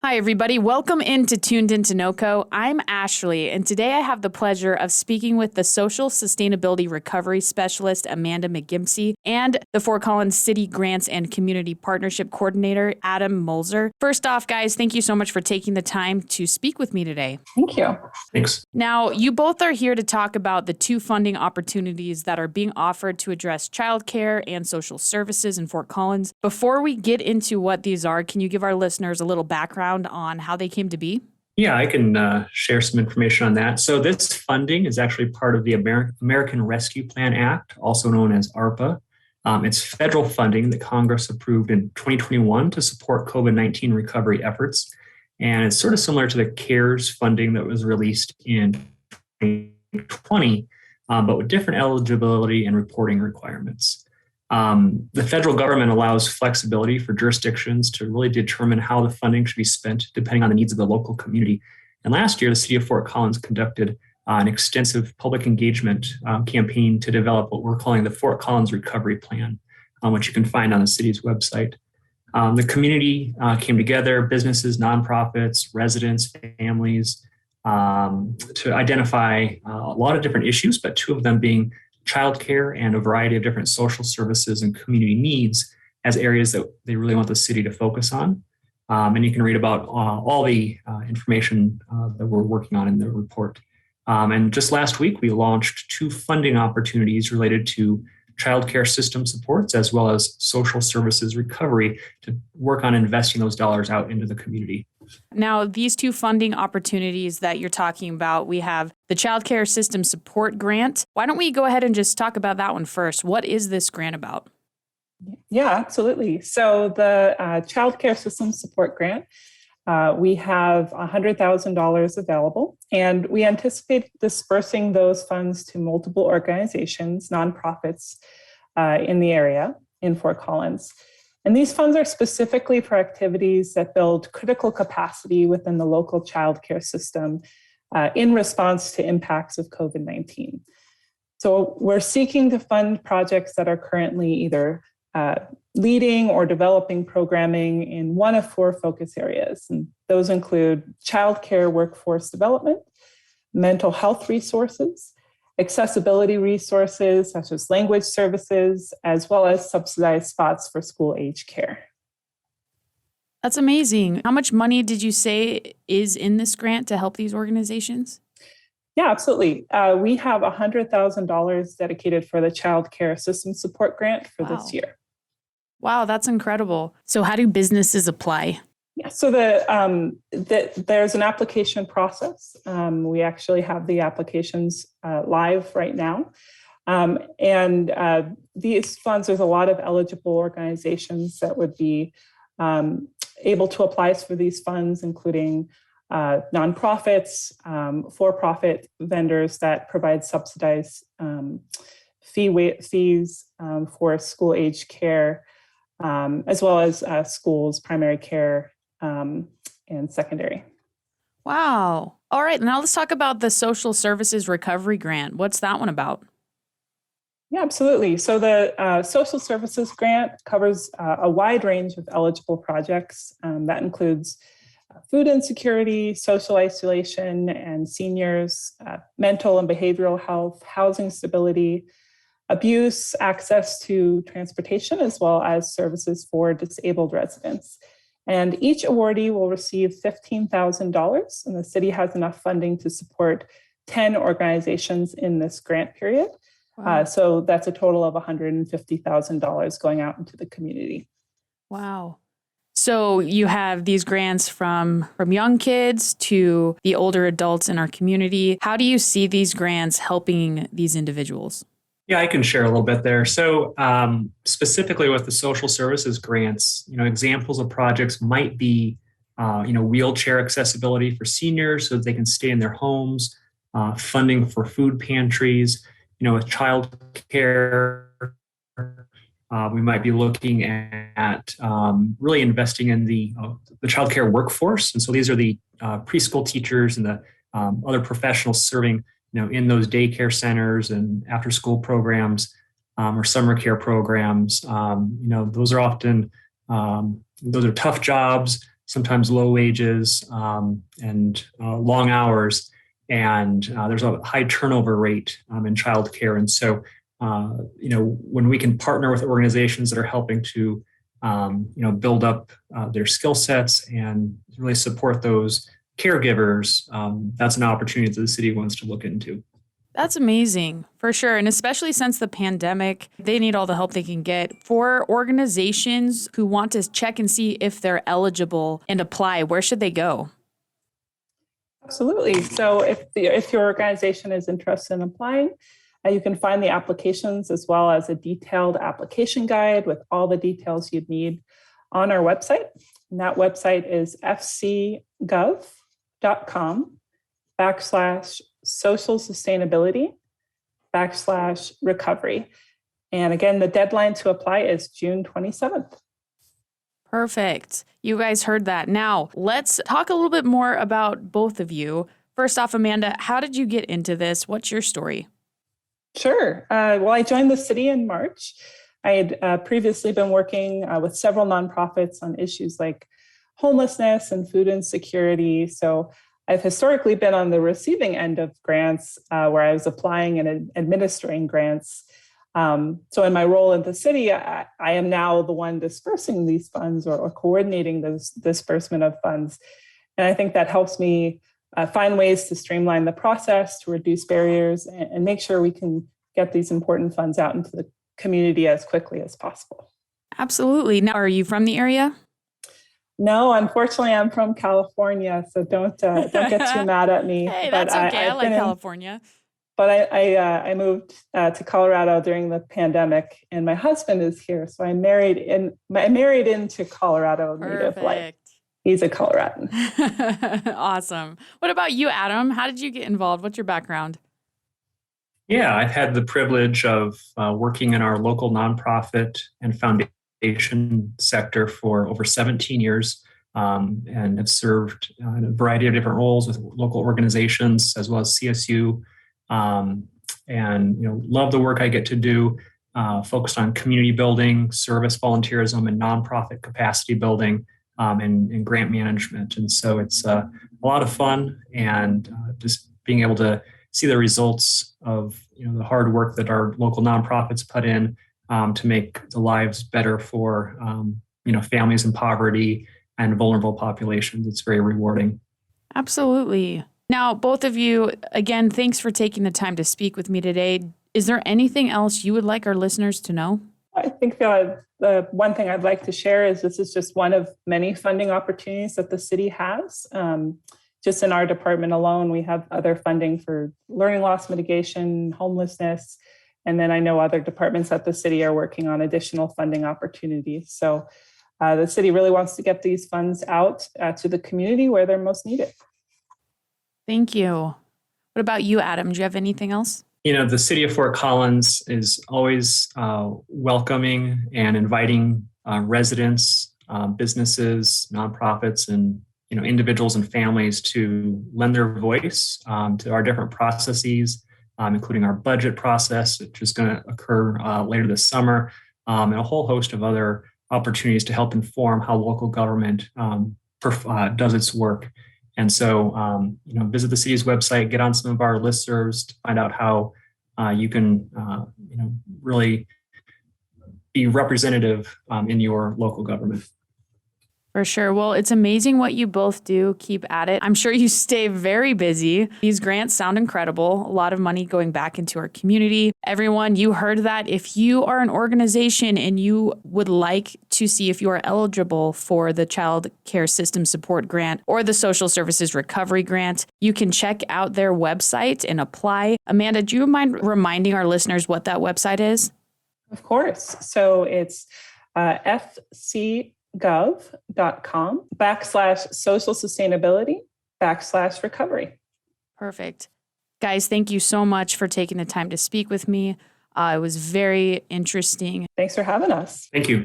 Hi, everybody. Welcome into Tuned Into NoCo. I'm Ashlee, and today I have the pleasure of speaking with the Social Sustainability Recovery Specialist, Amanda McGimpsey, and the Fort Collins City Grants and Community Partnership Coordinator, Adam Molzer. First off, guys, thank you so much for taking the time to speak with me today. Thank you. Thanks. Now, you both are here to talk about the two funding opportunities that are being offered to address childcare and social services in Fort Collins. Before we get into what these are, can you give our listeners a little background on how they came to be? Yeah, I can share some information on that. So this funding is actually part of the American Rescue Plan Act, also known as ARPA. It's federal funding that Congress approved in 2021 to support COVID-19 recovery efforts. And it's sort of similar to the CARES funding that was released in 2020, but with different eligibility and reporting requirements. The federal government allows flexibility for jurisdictions to really determine how the funding should be spent depending on the needs of the local community. And last year, the city of Fort Collins conducted an extensive public engagement campaign to develop what we're calling the Fort Collins Recovery Plan, which you can find on the city's website. The community came together, businesses, nonprofits, residents, families, to identify a lot of different issues, but two of them being childcare and a variety of different social services and community needs as areas that they really want the city to focus on. And you can read about all the information that we're working on in the report. And just last week, we launched two funding opportunities related to childcare system supports as well as social services recovery to work on investing those dollars out into the community. Now, these two funding opportunities that you're talking about, we have the Child Care System Support Grant. Why don't we go ahead and just talk about that one first? What is this grant about? Yeah, absolutely. So the Child Care System Support Grant, we have $100,000 available, and we anticipate dispersing those funds to multiple organizations, nonprofits in the area in Fort Collins. And these funds are specifically for activities that build critical capacity within the local childcare system in response to impacts of COVID-19. So we're seeking to fund projects that are currently either leading or developing programming in one of four focus areas. And those include childcare workforce development, mental health resources, accessibility resources such as language services, as well as subsidized spots for school-age care. That's amazing. How much money did you say is in this grant to help these organizations? Yeah, absolutely. We have $100,000 dedicated for the Child Care System Support Grant for this year. Wow, that's incredible. So how do businesses apply? Yeah, so there's an application process. We actually have the applications live right now. And these funds, there's a lot of eligible organizations that would be able to apply for these funds, including nonprofits, for-profit vendors that provide subsidized fees for school-age care, as well as schools, primary care, and secondary. Wow. All right. Now let's talk about the Social Services Recovery Grant. What's that one about? Yeah, absolutely. So the Social Services Grant covers a wide range of eligible projects. That includes food insecurity, social isolation and seniors, mental and behavioral health, housing stability, abuse, access to transportation, as well as services for disabled residents. And each awardee will receive $15,000, and the city has enough funding to support 10 organizations in this grant period. Wow. So that's a total of $150,000 going out into the community. Wow. So you have these grants from young kids to the older adults in our community. How do you see these grants helping these individuals? Yeah, I can share a little bit there. So specifically with the social services grants, examples of projects might be, wheelchair accessibility for seniors so that they can stay in their homes, funding for food pantries, with child care. We might be looking at really investing in the child care workforce. And so these are the preschool teachers and the other professionals serving in those daycare centers and after school programs or summer care programs. Those are often, those are tough jobs. sometimes low wages and long hours. And there's a high turnover rate in childcare. And so, when we can partner with organizations that are helping to, build up their skill sets and really support those caregivers, that's an opportunity that the city wants to look into. That's amazing, for sure. And especially since the pandemic, they need all the help they can get. For organizations who want to check and see if they're eligible and apply, where should they go? Absolutely. So if your organization is interested in applying, you can find the applications as well as a detailed application guide with all the details you'd need on our website. And that website is fcgov.com/social sustainability/recovery. And again, the deadline to apply is June 27th. Perfect. You guys heard that. Now, let's talk a little bit more about both of you. First off, Amanda, how did you get into this? What's your story? Sure. Well, I joined the city in March. I had previously been working with several nonprofits on issues like homelessness and food insecurity. So I've historically been on the receiving end of grants where I was applying and administering grants. So in my role in the city, I am now the one dispersing these funds or coordinating the disbursement of funds. And I think that helps me find ways to streamline the process, to reduce barriers, and make sure we can get these important funds out into the community as quickly as possible. Absolutely. Now, are you from the area? No, unfortunately, I'm from California, so don't get too mad at me. Hey, that's okay. I like California. But I moved to Colorado during the pandemic, and my husband is here, so I married into Colorado native life. He's a Coloradan. Awesome. What about you, Adam? How did you get involved? What's your background? Yeah, I've had the privilege of working in our local nonprofit and foundation sector for over 17 years and have served in a variety of different roles with local organizations as well as CSU. Love the work I get to do, focused on community building, service volunteerism, and nonprofit capacity building and grant management. And so it's a lot of fun, and just being able to see the results of the hard work that our local nonprofits put in to make the lives better for families in poverty and vulnerable populations. It's very rewarding. Absolutely. Now, both of you, again, thanks for taking the time to speak with me today. Is there anything else you would like our listeners to know? I think the one thing I'd like to share is this is just one of many funding opportunities that the city has. Just in our department alone, we have other funding for learning loss mitigation, homelessness, and then I know other departments at the city are working on additional funding opportunities. So the city really wants to get these funds out to the community where they're most needed. Thank you. What about you, Adam? Do you have anything else? The city of Fort Collins is always welcoming and inviting residents, businesses, nonprofits, and individuals and families to lend their voice to our different processes, including our budget process, which is going to occur later this summer, and a whole host of other opportunities to help inform how local government does its work. And so, visit the city's website, get on some of our listservs to find out how you can, really be representative in your local government. For sure. Well, it's amazing what you both do. Keep at it. I'm sure you stay very busy. These grants sound incredible. A lot of money going back into our community. Everyone, you heard that. If you are an organization and you would like to see if you are eligible for the Child Care System Support Grant or the Social Services Recovery Grant, you can check out their website and apply. Amanda, do you mind reminding our listeners what that website is? Of course. So it's fcgov.com/social sustainability/recovery. Perfect. Guys, thank you so much for taking the time to speak with me. It was very interesting. Thanks for having us. Thank you.